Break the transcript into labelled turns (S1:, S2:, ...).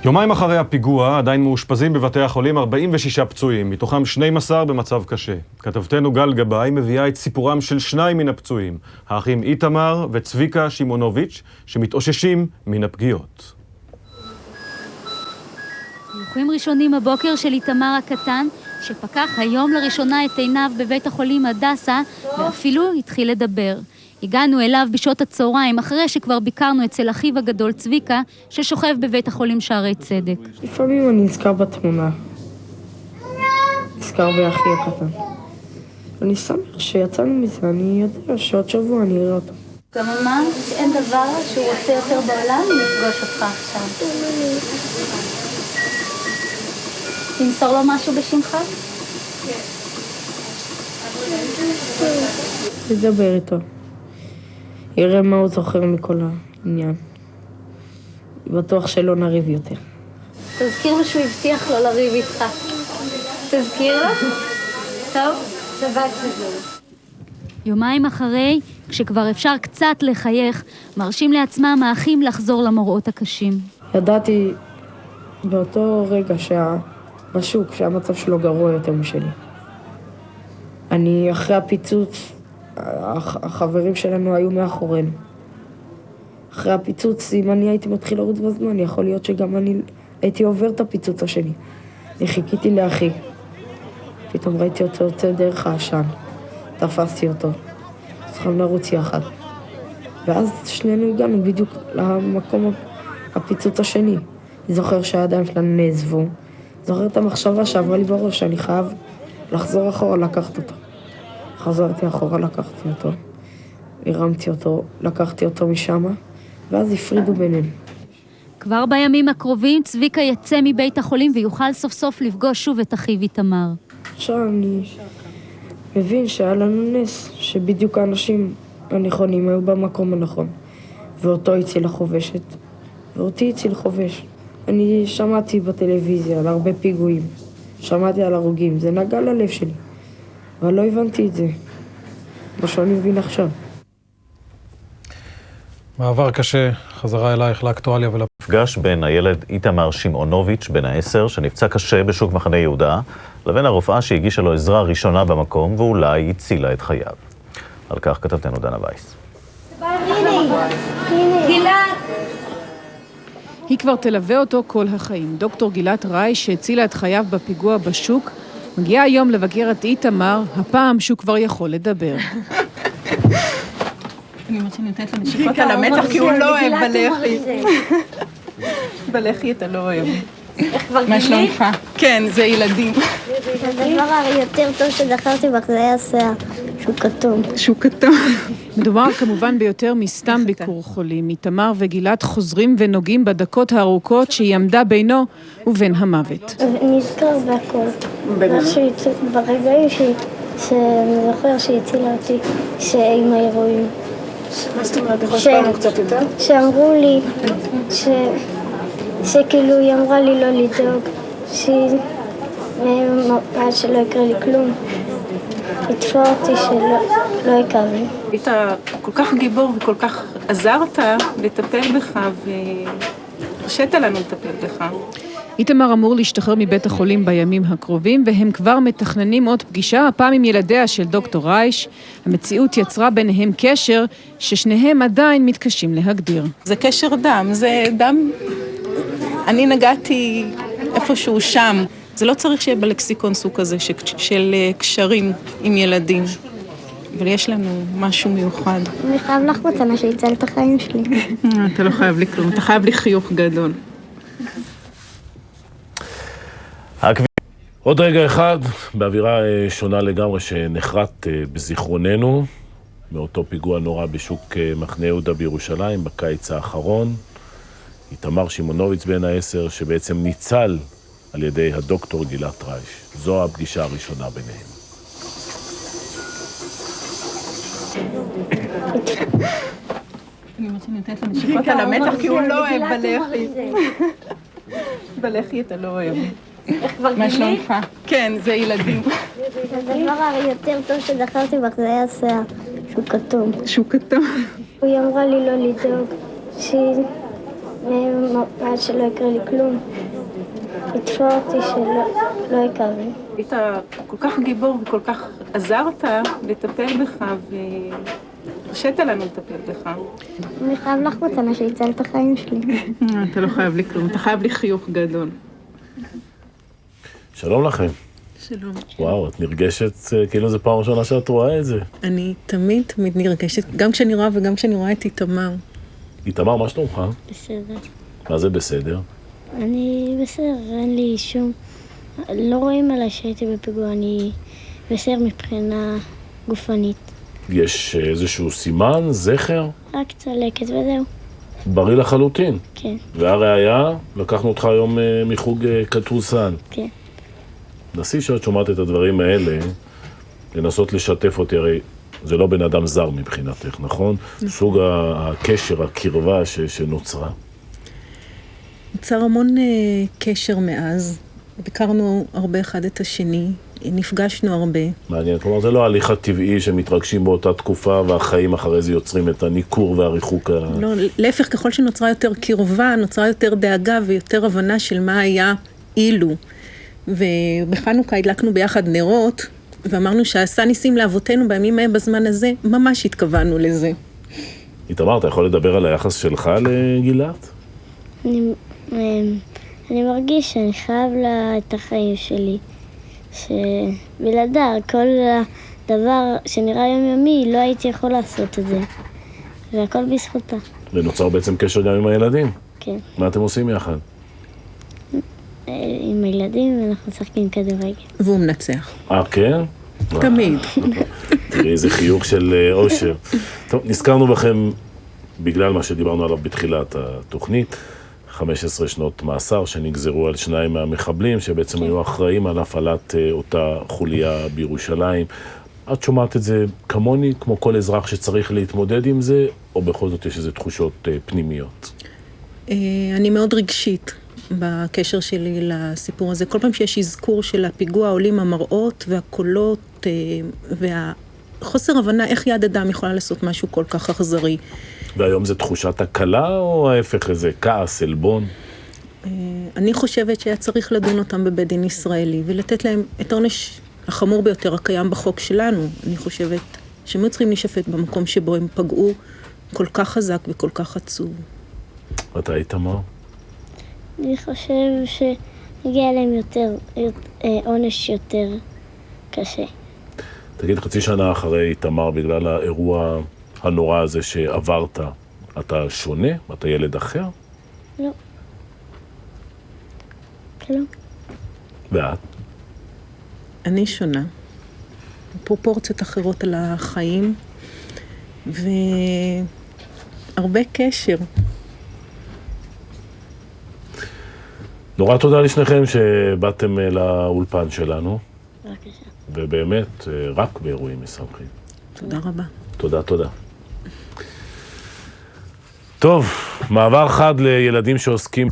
S1: יומיים אחרי הפיגוע עדיין מאושפזים בבתי החולים 46 פצועים, מתוכם 12 במצב קשה. כתבתנו גל גבאי מביאה את סיפורם של שניים מן הפצועים, האחים איתמר וצביקה שימונוביץ', שמתאוששים מן הפגיעות.
S2: דיווחים ראשונים הבוקר של איתמר הקטן, שפקח היום לראשונה את עיניו בבית החולים הדסה, ואפילו התחיל לדבר. הגענו אליו בשעות הצהריים, אחרי שכבר ביקרנו אצל אחיו הגדול צביקה, ששוכב בבית החולים שערי צדק.
S3: לפעמים אני נזכר בתמונה. נזכר באחי הקטן. אני שמח שיצאנו מזה, אני יודע שעוד שבוע אני אראה אותו.
S2: גם אמר שאין דבר שהוא רוצה יותר בעולם לפגוש אותך עכשיו. תמסור לו משהו בשמך?
S3: לדבר איתו. יראה מה הוא זוכר מכל העניין. בטוח שלא נריב יותר.
S2: תזכיר לו שהוא הבטיח לו לריב איתך. תזכיר לו? טוב, שבת בזה. יומיים אחרי, כשכבר אפשר קצת לחייך, מרשים לעצמם האחים לחזור למראות הקשים.
S3: ידעתי באותו רגע בשוק שהמצב שלו גרוע יותר משלי. אני אחרי הפיצוץ, החברים שלנו היו מאחורינו. אחרי הפיצוץ, אם אני הייתי מתחיל לרוץ בזמן, יכול להיות שגם אני הייתי עובר את הפיצוץ השני. אני חיכיתי לאחי. פתאום ראיתי אותו יוצא דרך העשן. תפסתי אותו. צריכים לרוץ יחד. ואז שנינו הגענו בדיוק למקום הפיצוץ השני. אני זוכר שהידיים שלנו נעזבו. זוכר את המחשבה שעברה לי בראש שאני חייב לחזור אחורה לקחת אותו. חזרתי אחורה, לקחתי אותו, הרמתי אותו, לקחתי אותו משם, ואז הפרידו בינינו.
S2: כבר בימים הקרובים צביקה יצא מבית החולים ויוכל סוף סוף לפגוש שוב את אחיו איתמר.
S3: עכשיו אני מבין שהיה לנו נס, שבדיוק האנשים הנכונים היו במקום הנכון, ואותו הציל החובשת, ואותי הציל חובש. אני שמעתי בטלוויזיה על הרבה פיגועים, שמעתי על הרוגים, זה נגע ללב שלי. אבל לא הבנתי את זה, מה שאני מבין עכשיו.
S4: מעבר קשה, חזרה אלייך לאקטואליה
S5: מפגש בין הילד איתמר שימונוביץ' בן ה-10, שנפצע קשה בשוק מחנה יהודה, לבין הרופאה שהגישה לו עזרה ראשונה במקום, ואולי הצילה את חייו. על כך כתבתנו דנה וייס.
S6: היא כבר תלווה אותו כל החיים. דוקטור גילת רייש, שהצילה את חייו בפיגוע בשוק, מגיעה היום לבקר את איתמר, הפעם שהוא כבר יכול לדבר.
S7: אני אומרת שאני נותנת לו נשיכות על המצח, כי הוא לא אוהב בלחי. בלחי אתה לא אוהב. מה שלומך? כן, זה ילדים.
S8: הדבר היותר טוב שזכרתי בך זה היה שיער, שהוא כתום.
S7: שהוא כתום.
S6: מדובר כמובן ביותר מסתם ביקור חולים. איתמר וגילת חוזרים ונוגעים בדקות הארוכות שהיא עמדה בינו ובין המוות.
S8: נזכר בהכל. ברגעים שאני זוכר שהצילה אותי, עם האירועים.
S7: מה זאת אומרת? יכול שפענו קצת יותר?
S8: שאמרו לי, שכאילו היא אמרה לי לא לדאוג, שלא יקרה לי כלום. התפעה אותי שלא יקרה לי.
S7: היית כל כך גיבור וכל כך עזרת לטפל בך והרשית לנו לטפל בך.
S6: איתמר אמור להשתחרר מבית החולים בימים הקרובים, והם כבר מתכננים עוד פגישה, הפעם עם ילדיה של דוקטור רייש. המציאות יצרה ביניהם קשר ששניהם עדיין מתקשים להגדיר.
S7: זה קשר דם, זה דם... אני נגעתי איפשהו שם. זה לא צריך שיהיה בלקסיקון סוג כזה של קשרים עם ילדים. אבל יש לנו משהו מיוחד.
S8: אני חייב לך מתנה שיצא את החיים שלי.
S7: אתה לא חייב לי כלום, אתה חייב לי חיוך גדול.
S9: עוד רגע אחד, באווירה שונה לגמרי שנחרט בזיכרוננו, מאותו פיגוע נורא בשוק מחנה יהודה בירושלים, בקיץ האחרון. איתמר שימונוביץ' בן ה-10, שבעצם ניצל על ידי הדוקטור גילת רייש. זו הפגישה הראשונה ביניהם.
S7: אני אומרת שאני נותנת לו נשיכות על המצח, כי הוא לא אוהב בלחי. בלחי אתה לא אוהב. מה שלומך? כן, זה ילדים.
S8: הדבר היותר טוב שזכרתי בך זה היה שיער, שהוא כתום.
S7: שהוא כתום.
S8: היא אמרה לי לא לדאוג, ואז שלא יקרה לי כלום. לתפור אותי שלא יקרה לי.
S7: היית כל כך גיבור וכל כך עזרת לטפל בך והרשית לנו לטפל בך.
S8: אני חייב לך מתנה שיצא את החיים שלי.
S7: אתה לא חייב לי כלום, אתה חייב לי חיוך גדול.
S9: שלום לכם.
S7: שלום.
S9: וואו, את נרגשת כאילו זו פעם ראשונה שאת רואה את זה.
S7: אני תמיד נרגשת, גם כשאני רואה וגם כשאני רואה את איתמר.
S9: איתמר, מה שלומך?
S8: בסדר.
S9: מה זה בסדר?
S8: אני בסדר, אין לי שום... לא רואים עליי שהייתי בפיגוע, אני בסדר מבחינה גופנית.
S9: יש איזשהו סימן, זכר?
S8: רק צלקת וזהו.
S9: בריא לחלוטין.
S8: כן,
S9: והראיה, לקחנו אותך היום מחוג כדורסל.
S8: כן.
S9: נסי שאת שומעת את הדברים האלה, לנסות לשתף אותי, הרי זה לא בן אדם זר מבחינתך, נכון? סוג הקשר, הקרבה שנוצרה.
S7: נוצר המון קשר מאז, ביקרנו הרבה אחד את השני, נפגשנו הרבה.
S9: מעניין, כלומר זה לא ההליך הטבעי שמתרגשים באותה תקופה והחיים אחרי זה יוצרים את הניכור והריחוק
S7: לא, להפך, ככל שנוצרה יותר קרבה, נוצרה יותר דאגה ויותר הבנה של מה היה אילו. ובחנוכה הדלקנו ביחד נרות, ואמרנו שעשה ניסים לאבותינו בימים ההם בזמן הזה, ממש התכוונו לזה.
S9: איתמר, אתה יכול לדבר על היחס שלך לגילת?
S8: אני מרגיש שאני חייב לה את החיים שלי. שבלעדה, כל דבר שנראה יומיומי, לא הייתי יכול לעשות את זה. והכל בזכותה.
S9: ונוצר בעצם קשר גם עם הילדים.
S8: כן.
S9: מה אתם עושים יחד?
S8: עם הילדים ואנחנו משחקים כדורגל.
S7: והוא מנצח.
S9: כן?
S7: תמיד.
S9: תראי, איזה חיוך של אושר. טוב, נזכרנו בכם בגלל מה שדיברנו עליו בתחילת התוכנית. 15 שנות מאסר שנגזרו על שניים מהמחבלים שבעצם היו אחראים על הפעלת אותה חוליה בירושלים. את שומעת את זה כמוני, כמו כל אזרח שצריך להתמודד עם זה, או בכל זאת יש איזה תחושות פנימיות?
S7: אני מאוד רגשית בקשר שלי לסיפור הזה. כל פעם שיש אזכור של הפיגוע, עולים המראות והקולות והחוסר הבנה איך יד אדם יכולה לעשות משהו כל כך אכזרי.
S9: והיום זה תחושת הקלה או ההפך, איזה כעס, אלבון?
S7: אני חושבת שהיה צריך לדון אותם בבית דין ישראלי ולתת להם את העונש החמור ביותר הקיים בחוק שלנו. אני חושבת שהם צריכים להישפט במקום שבו הם פגעו כל כך חזק וכל כך עצוב.
S9: אתה איתמר?
S8: אני חושב שהגיע להם עונש יותר קשה.
S9: תגיד, חצי שנה אחרי איתמר, בגלל האירוע הנורא הזה שעברת, אתה שונה? אתה ילד אחר?
S8: לא. כלום.
S9: ואת?
S7: אני שונה. פרופורציות אחרות על החיים, והרבה קשר.
S9: נורא תודה לשניכם שבאתם לאולפן שלנו.
S8: בבקשה.
S9: ובאמת, רק באירועים משמחים.
S7: תודה רבה.
S9: תודה, תודה. טוב, מעבר חד לילדים שעוסקים